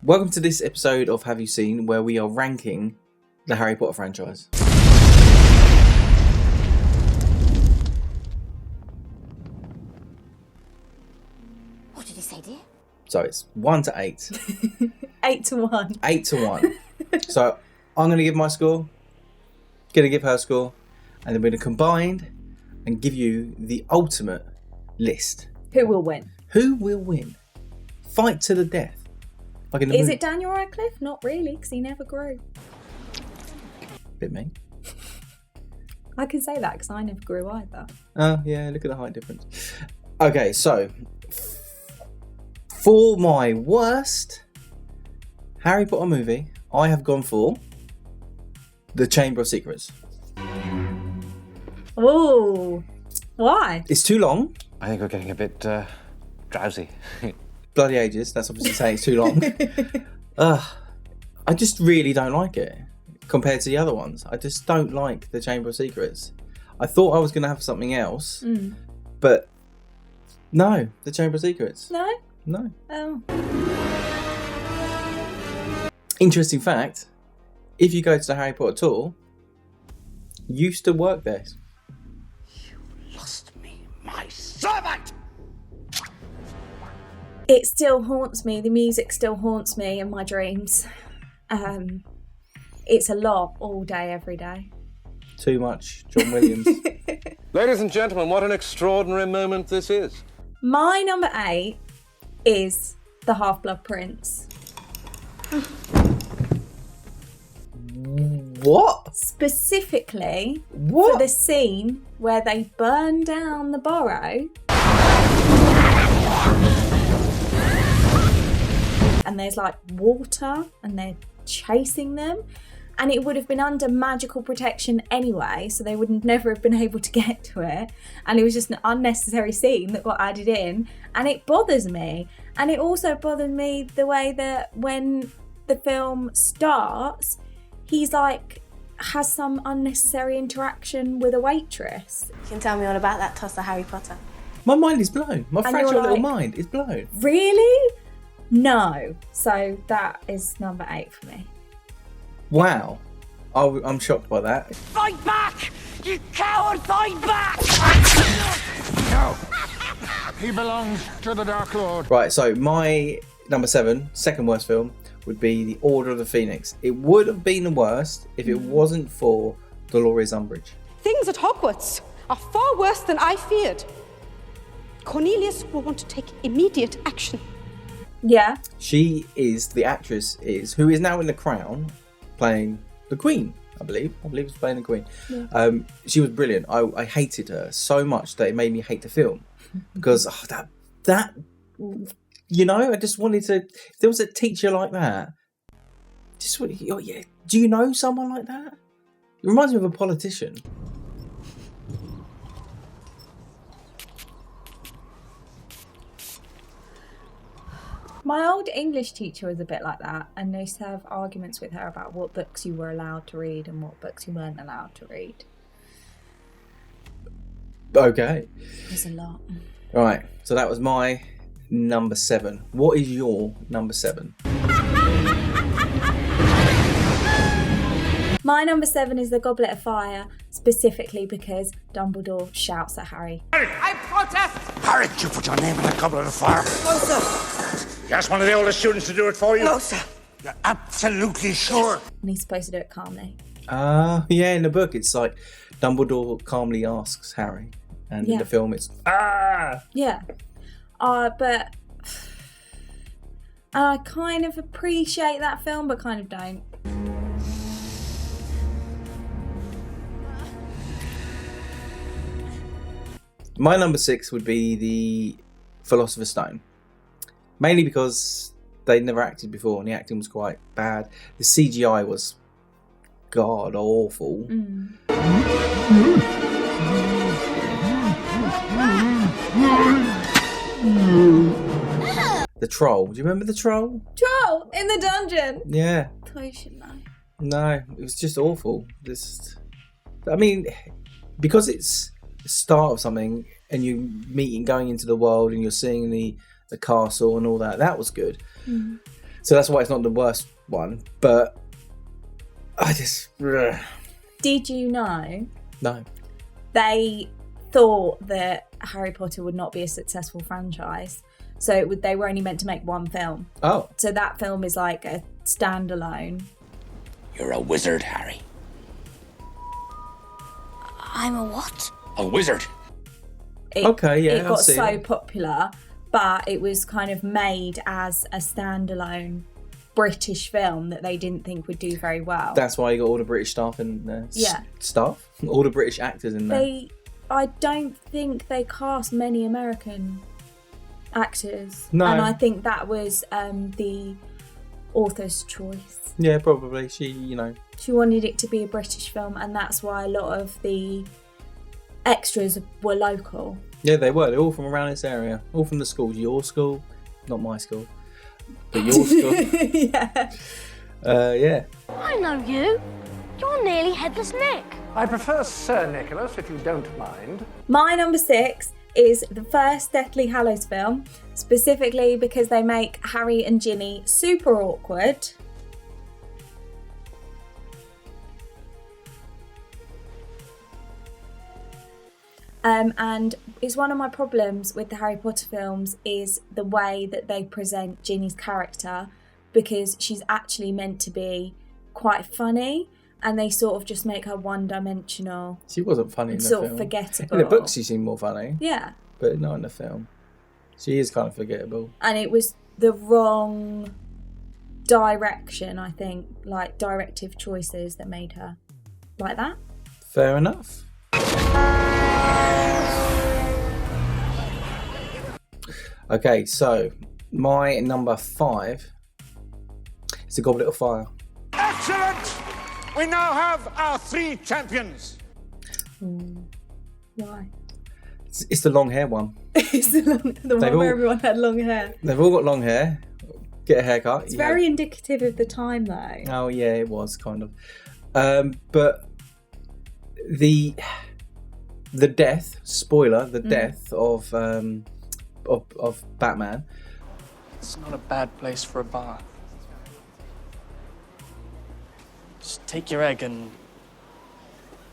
Welcome to this episode of Have You Seen, where we are ranking the Harry Potter franchise. What did he say, dear? So it's 1 to 8. 8 to 1. 8 to 1. So I'm going to give my score, going to give her score, and then we're going to combine and give you the ultimate list. Who will win? Who will win? Fight to the death. Like in the Is movie. it Daniel Radcliffe? Not really, because he never grew. Bit me. I can say that because I never grew either. Oh, yeah, look at the height difference. Okay, so for my worst Harry Potter movie, I have gone for The Chamber of Secrets. Oh, why? It's too long. I think we're getting a bit drowsy. Bloody ages. That's obviously saying it's too long. I just really don't like it compared to the other ones. I just don't like The Chamber of Secrets. I thought I was going to have something else, but no, The Chamber of Secrets. No? No. Oh. Interesting fact, if you go to the Harry Potter tour, you used to work there. Lost me, my servant! It still haunts me. The music still haunts me in my dreams. It's a lot all day, every day. Too much John Williams. Ladies and gentlemen, what an extraordinary moment this is. My number 8 is The Half-Blood Prince. What? Specifically What? for the scene where they burn down the burrow. And there's like water and they're chasing them. And it would have been under magical protection anyway, so they would never have been able to get to it. And it was just an unnecessary scene that got added in. And it bothers me. And it also bothers me the way that when the film starts, he's like, has some unnecessary interaction with a waitress. You can tell me all about that tosser, Harry Potter. My mind is blown. My And fragile you're little like- mind is blown. Really? No. So that is number 8 for me. Wow. I'm shocked by that. Fight back! You coward, fight back! No! He belongs to the Dark Lord. Right, so my number 7, second worst film, would be The Order of the Phoenix. It would have been the worst if it wasn't for Dolores Umbridge. Things at Hogwarts are far worse than I feared. Cornelius will want to take immediate action. Yeah. She is, the actress is, who is now in The Crown, playing the Queen, I believe. I believe it's playing the Queen. Yeah. She was brilliant. I hated her so much that it made me hate the film. Because that you know, I just wanted to, if there was a teacher like that, just, oh yeah, do you know someone like that? It reminds me of a politician. My old English teacher was a bit like that, and I used to have arguments with her about what books you were allowed to read and what books you weren't allowed to read. Okay. There's a lot. Right, so that was my number 7. What is your number 7? My number 7 is The Goblet of Fire, specifically because Dumbledore shouts at Harry. I protest! Harry, you put your name in the Goblet of Fire. No, sir. You asked one of the oldest students to do it for you? No, sir. You're absolutely sure? And he's supposed to do it calmly. Yeah, in the book it's like Dumbledore calmly asks Harry, and in Yeah. the film it's Yeah. But I kind of appreciate that film, but kind of don't. My number 6 would be The Philosopher's Stone. Mainly because they'd never acted before and the acting was quite bad. The CGI was god awful. The Troll. Do you remember The Troll? Troll in the dungeon! Yeah. I thought you should know. No, it was just awful. I mean, because it's the start of something and you meeting going into the world and you're seeing the castle and all that, that was good. So that's why it's not the worst one. But I just Did you know no. they thought that Harry Potter would not be a successful franchise, so they were only meant to make one film. Oh, So that film is like a standalone. You're a wizard, Harry. I'm a what? A wizard. Okay, yeah, It I got see so that. popular, but it was kind of made as a standalone British film that they didn't think would do very well. That's why you got all the British staff in there. Yeah. Staff? All the British actors in there. I don't think they cast many American actors. No. And I think that was the author's choice. Yeah, probably. She wanted it to be a British film, and that's why a lot of the extras were local. Yeah, they were. They're all from around this area. All from the schools. Your school, not my school, but your school. Yeah. Yeah. I know you. You're nearly Headless Nick. I prefer Sir Nicholas, if you don't mind. My number 6 is the first Deathly Hallows film, specifically because they make Harry and Ginny super awkward. And it's one of my problems with the Harry Potter films is the way that they present Ginny's character, because she's actually meant to be quite funny, and they sort of just make her one-dimensional. She wasn't funny in the sort film. of forgettable. In the books, she seemed more funny. Yeah. But not in the film. She is kind of forgettable. And it was the wrong direction, I think, like directive choices that made her like that. Fair enough. Okay, so my number 5 is the Goblet of Fire. Excellent! We now have our 3 champions. Why? It's the long hair one. It's the one where everyone had long hair. They've all got long hair. Get a haircut. It's very indicative of the time, though. Oh yeah, it was kind of. But the death, spoiler, the death of Batman. It's not a bad place for a bath. Just take your egg and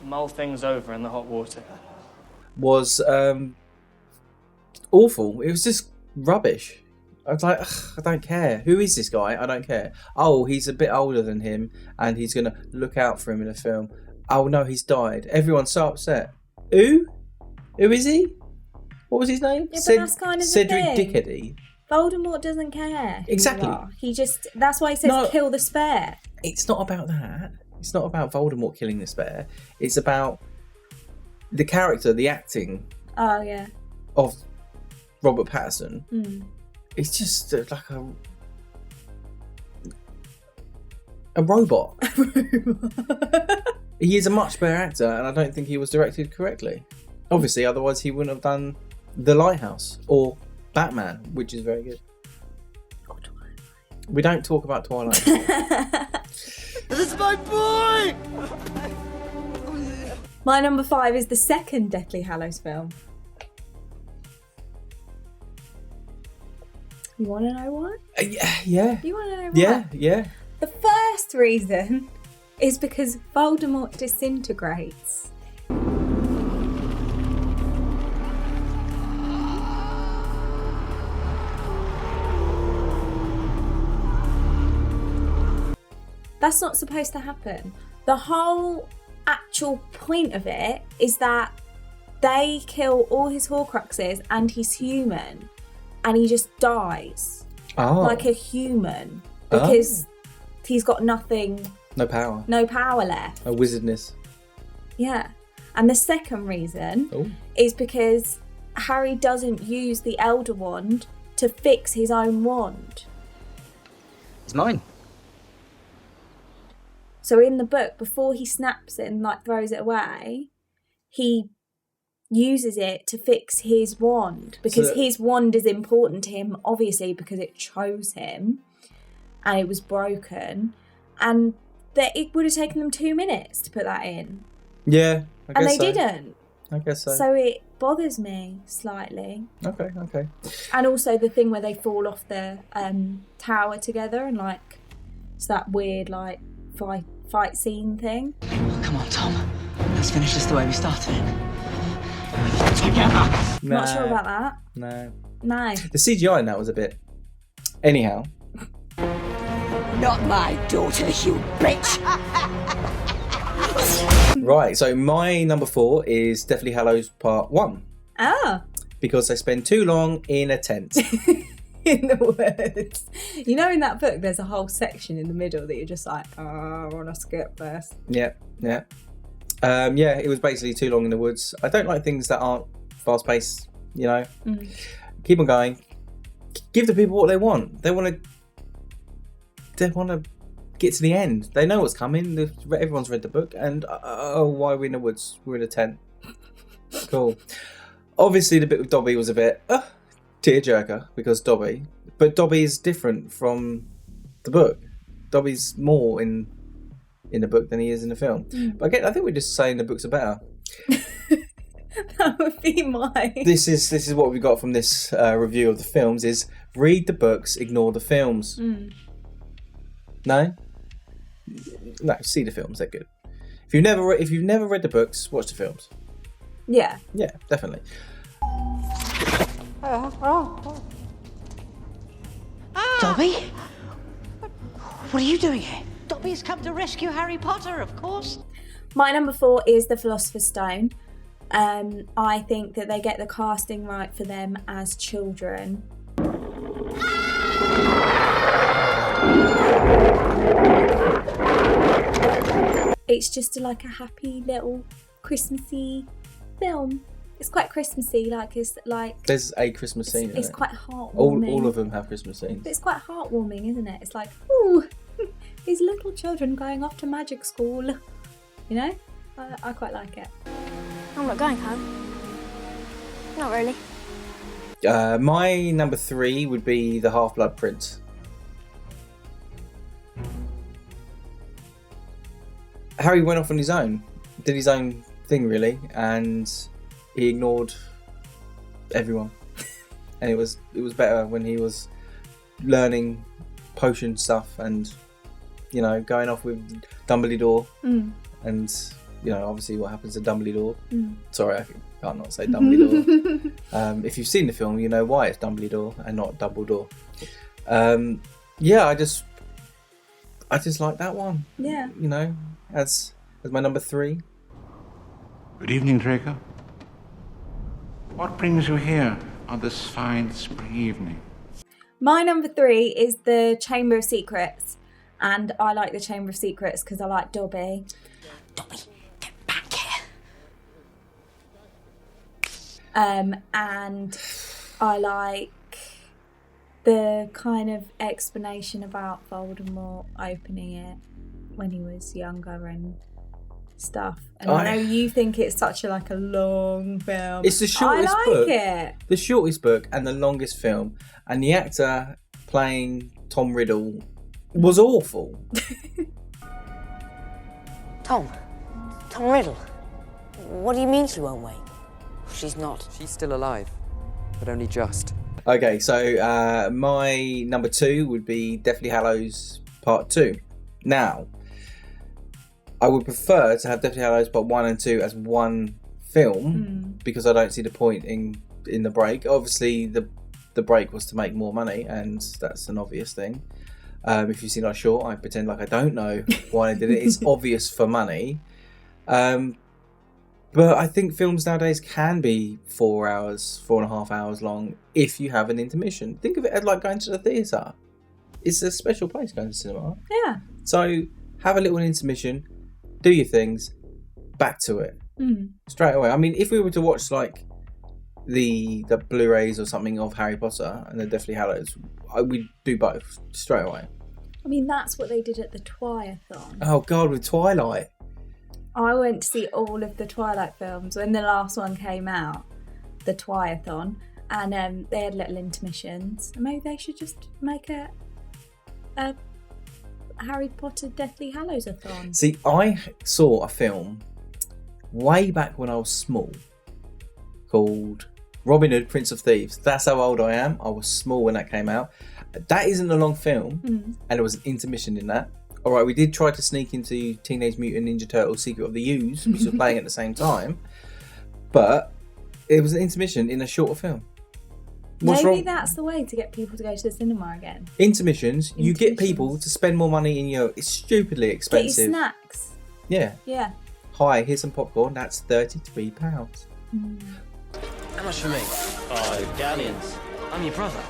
mull things over in the hot water. Was awful. It was just rubbish. I was like, ugh, I don't care. Who is this guy? I don't care. Oh, he's a bit older than him, and he's gonna look out for him in a film. Oh no, he's died. Everyone's so upset. Who? Who is he? What was his name? Yeah, but that's kind of the Cedric thing. Diggory. Voldemort doesn't care. who Exactly. you are. He just, that's why he says No. kill the spare. It's not about that. It's not about Voldemort killing the spare. It's about the character, the acting Oh, yeah. of Robert Pattinson. Mm. It's just like a robot. He is a much better actor, and I don't think he was directed correctly. Obviously, otherwise he wouldn't have done The Lighthouse or Batman, which is very good. We don't talk about Twilight. This is my boy! My number 5 is the second Deathly Hallows film. You want to know why? Yeah. You want to know why? Yeah. The first reason is because Voldemort disintegrates. That's not supposed to happen. The whole actual point of it is that they kill all his Horcruxes and he's human and he just dies like a human because he's got no power left. A wizardness. Yeah. And the second reason is because Harry doesn't use the Elder Wand to fix his own wand. It's mine. So in the book, before he snaps it and like throws it away, he uses it to fix his wand because his wand is important to him, obviously, because it chose him and it was broken, and that it would have taken them 2 minutes to put that in. Yeah, I guess and they so. didn't. I guess so. So it bothers me slightly. Okay. And also the thing where they fall off the tower together and like it's that weird like fight scene thing. Oh, come on, Tom. Let's finish this the way we started it. Together. Not sure about that. No. The CGI in that was a bit. Anyhow. Not my daughter, you bitch. Right, so my number 4 is Deathly Hallows Part 1. Ah. Because they spend too long in a tent. In the woods. You know, in that book, there's a whole section in the middle that you're just like, oh, I want to skip this. Yeah. It was basically too long in the woods. I don't like things that aren't fast-paced, you know. Keep on going. Give the people what they want. They want to get to the end. They know what's coming. Everyone's read the book. And, why are we in the woods? We're in a tent. Cool. Obviously, the bit with Dobby was a bit tearjerker because Dobby. But Dobby is different from the book. Dobby's more in the book than he is in the film. But again, I think we're just saying the books are better. That would be mine. This is what we got from this review of the films: is read the books, ignore the films. No, see the films; they're good. If you've never read the books, watch the films. Yeah, definitely. Dobby? What are you doing here? Dobby's come to rescue Harry Potter, of course. my number 4 is the Philosopher's Stone. I think that they get the casting right for them as children. It's just like a happy little Christmassy film. It's quite Christmassy, There's a Christmas scene. It's quite heartwarming. All of them have Christmas scenes. But it's quite heartwarming, isn't it? It's like, ooh, these little children going off to magic school. You know, I quite like it. I'm not going home. Not really. My number 3 would be the Half-Blood Prince. Harry went off on his own, did his own thing really, and he ignored everyone. And it was better when he was learning potion stuff and, you know, going off with Dumbledore. And, you know, obviously what happens to Dumbledore. Sorry, I can't not say Dumbledore. If you've seen the film, you know why it's Dumbledore and not Dumbledore. I just like that one. Yeah. You know, as my number 3. Good evening, Draco. What brings you here on this fine spring evening? My number 3 is the Chamber of Secrets. And I like the Chamber of Secrets because I like Dobby. Dobby, get back here. And I like the kind of explanation about Voldemort opening it when he was younger and stuff. And I know you think it's such a long film. It's the shortest book. I like it. The shortest book and the longest film. And the actor playing Tom Riddle was awful. Tom Riddle. What do you mean she won't wake? She's not. She's still alive, but only just. Okay, so my number 2 would be Deathly Hallows Part 2. Now, I would prefer to have Deathly Hallows Part 1 and 2 as one film because I don't see the point in the break. Obviously, the break was to make more money, and that's an obvious thing. If you've seen our short, I pretend like I don't know why I did it. It's obvious for money. But I think films nowadays can be 4.5 hours long if you have an intermission. Think of it as like going to the theatre. It's a special place going to cinema. Yeah. So have a little intermission, do your things, back to it. Straight away. I mean, if we were to watch like the Blu-rays or something of Harry Potter and the Deathly Hallows, we'd do both straight away. I mean, that's what they did at the Twiathon. Oh God, with Twilight. I went to see all of the Twilight films when the last one came out, the Twiathon, and they had little intermissions. Maybe they should just make a Harry Potter Deathly Hallows-a-thon. See, I saw a film way back when I was small, called Robin Hood, Prince of Thieves. That's how old I am. I was small when that came out. That isn't a long film, and there was an intermission in that. All right, we did try to sneak into Teenage Mutant Ninja Turtles: Secret of the Ooze, which was playing at the same time, but it was an intermission in a shorter film. Maybe that's the way to get people to go to the cinema again. Intermissions, you get people to spend more money in your... It's stupidly expensive. Get your snacks. Yeah. Yeah. Hi, here's some popcorn. That's £33. How much for me? 5 galleons. I'm your brother.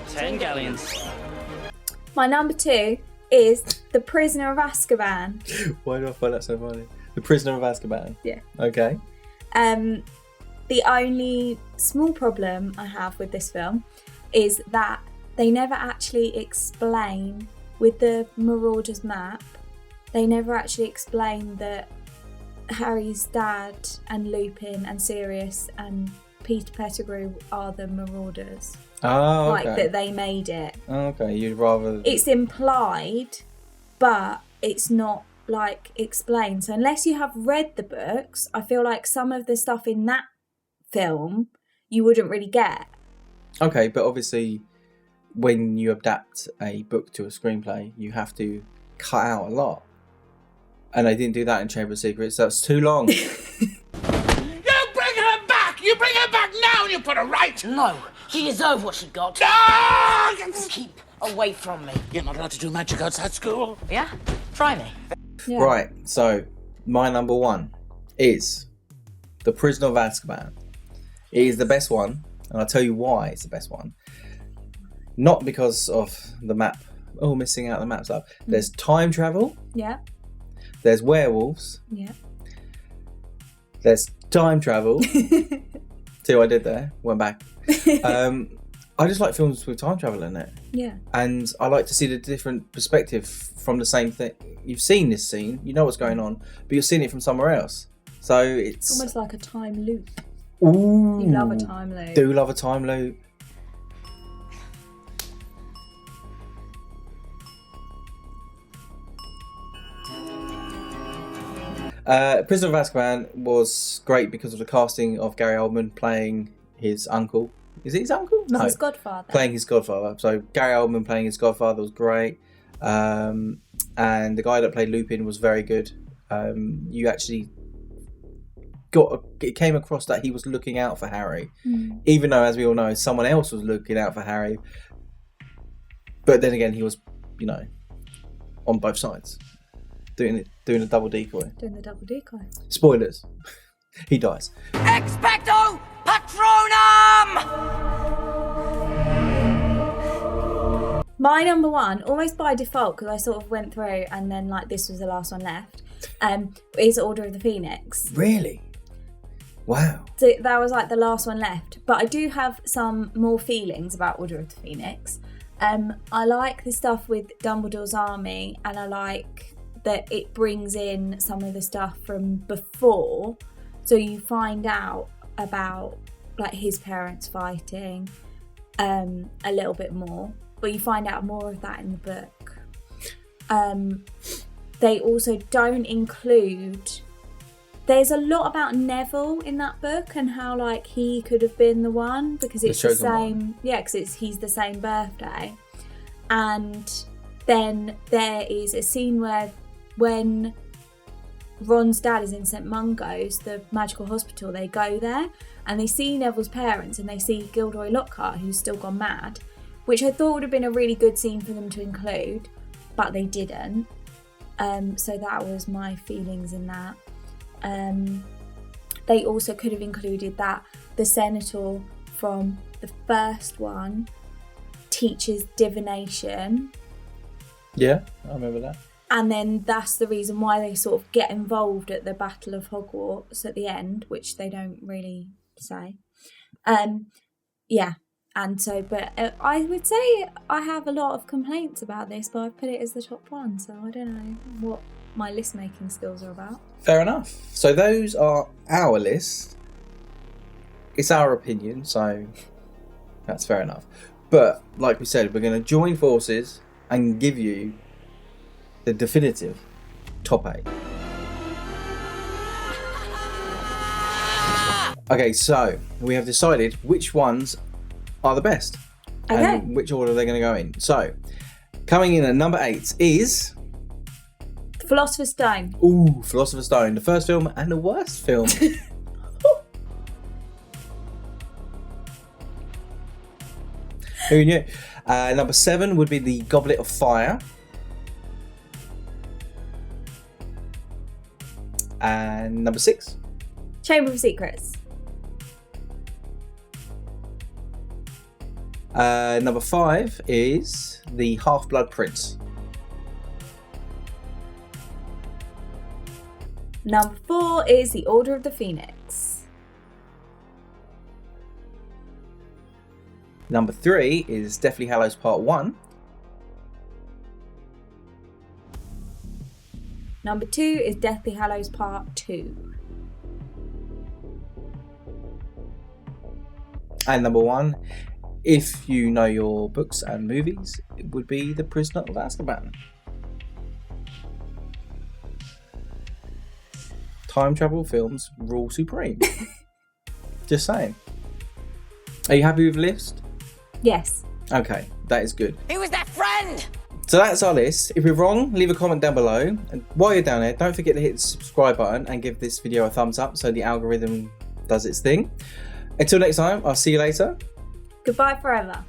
10 galleons. My number 2 is The Prisoner of Azkaban. Why do I find that so funny? The Prisoner of Azkaban. Yeah. Okay. The only small problem I have with this film is that they never actually explain, with the Marauders map, they never actually explain that Harry's dad and Lupin and Sirius and Peter Pettigrew are the Marauders. Oh, okay. Like that they made it. Okay, you'd rather... It's implied, but it's not like explained. So unless you have read the books, I feel like some of the stuff in that film you wouldn't really get. Okay, but obviously when you adapt a book to a screenplay, you have to cut out a lot. And they didn't do that in Chamber of Secrets. That's too long. You bring her back! You bring her back now and you put her right! No, she deserves what she got. No! Keep away from me. You're not allowed to do magic outside school. Yeah? Try me. Yeah. Right, so my number 1 is The Prisoner of Azkaban. It is the best one, and I'll tell you why it's the best one. Not because of the map. Oh, missing out the map stuff. There's time travel. Yeah. There's werewolves. Yeah. There's time travel. See what I did there? Went back. I just like films with time travel in it. Yeah. And I like to see the different perspective from the same thing. You've seen this scene, you know what's going on, but you're seeing it from somewhere else. So it's almost like a time loop. Ooh. You love a time loop. Do love a time loop. Prisoner of Azkaban was great because of the casting of Gary Oldman playing his uncle. Is it his uncle? No. His godfather. Playing his godfather. So Gary Oldman playing his godfather was great. And the guy that played Lupin was very good. You actually it came across that he was looking out for Harry. Even though, as we all know, someone else was looking out for Harry. But then again, he was, on both sides. Doing a double decoy. Doing the double decoy. Spoilers. He dies. Expecto Patronum! My number 1, almost by default, because I sort of went through and then this was the last one left, is Order of the Phoenix. Really? Wow. So that was the last one left. But I do have some more feelings about Order of the Phoenix. I like the stuff with Dumbledore's army, and I like that it brings in some of the stuff from before. So you find out about his parents fighting a little bit more, but you find out more of that in the book. They also don't include... There's a lot about Neville in that book and how he could have been the one, because it's the same. Yeah, because he's the same birthday. And then there is a scene where when Ron's dad is in St Mungo's, the magical hospital, they go there and they see Neville's parents and they see Gilderoy Lockhart, who's still gone mad, which I thought would have been a really good scene for them to include, but they didn't. So that was my feelings in that. They also could have included that the senator from the first one teaches divination. Yeah, I remember that. And then that's the reason why they sort of get involved at the Battle of Hogwarts at the end, which they don't really say. Yeah, and so, but I would say I have a lot of complaints about this, but I've put it as the top one, so I don't know what my list making skills are about. Fair enough. So those are our lists. It's our opinion, so that's fair enough. But like we said, we're going to join forces and give you the definitive top 8. Okay, so we have decided which ones are the best. Okay. And which order they're going to go in. So, coming in at number 8 is... The Philosopher's Stone. Ooh, Philosopher's Stone. The first film and the worst film. Who knew? Number 7 would be the Goblet of Fire. And number 6? Chamber of Secrets. Number 5 is the Half-Blood Prince. Number 4 is the Order of the Phoenix. Number 3 is Deathly Hallows Part 1. Number 2 is Deathly Hallows Part 2. And number 1, if you know your books and movies, it would be The Prisoner of Azkaban. Time travel films rule supreme. Just saying. Are you happy with the list? Yes. Okay, that is good. Who was that friend? So that's our list. If we're wrong, leave a comment down below. And while you're down there, don't forget to hit the subscribe button and give this video a thumbs up so the algorithm does its thing. Until next time, I'll see you later. Goodbye forever.